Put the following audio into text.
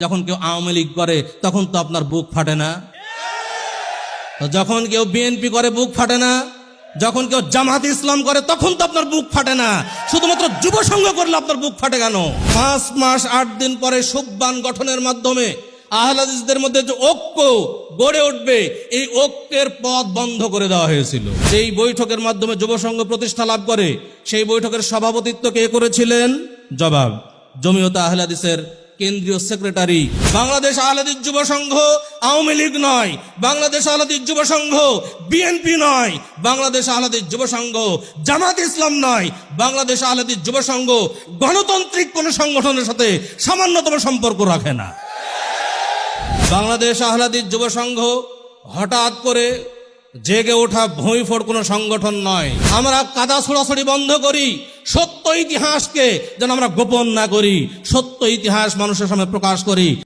যখন কেউ আওয়ামী লীগ করে তখন তো আপনার বুক ফাটে না? তো যখন কেউ বিএনপি করে বুক ফাটে না? যখন কেউ জামাত ইসলাম করে তখন তো আপনার বুক ফাটে না? শুধুমাত্র যুব সংঘ করলে আপনার বুক ফাটে কেন? 5 মাস 8 দিন পরে সুববান গঠনের মাধ্যমে আহলে হাদিসদের মধ্যে যে ঐক্য গড়ে উঠবে, এই ঐক্যের পথ বন্ধ করে দেওয়া হয়েছিল। সেই বৈঠকের মাধ্যমে যুব সংঘ প্রতিষ্ঠা লাভ করে। সেই বৈঠকের সভাপতিত্ব কে করেছিলেন? জবাব, জমিয়তে আহলে হাদিসের কেন্দ্রীয় সেক্রেটারি। বাংলাদেশ আহলে হাদিস যুব সংঘ আওয়ামী লীগ নয়, বাংলাদেশ আহলে হাদিস যুব সংঘ বিএনপি নয়, বাংলাদেশ আহলে হাদিস যুব সংঘ জামাত ইসলাম নয়, বাংলাদেশ আহলে হাদিস যুব সংঘ গণতান্ত্রিক কোন সংগঠনের সাথে সামান্যতম সম্পর্ক রাখে না। বাংলাদেশ আহলে হাদিস যুব সংঘ হঠাৎ করে জেগে ওঠা ভুঁইফোড় কোনো সংগঠন নয়। আমরা কাদা ছোড়াছড়ি বন্ধ করি, সত্য ইতিহাসকে যেন আমরা গোপন না করি, সত্য ইতিহাস মানুষের সামনে প্রকাশ করি।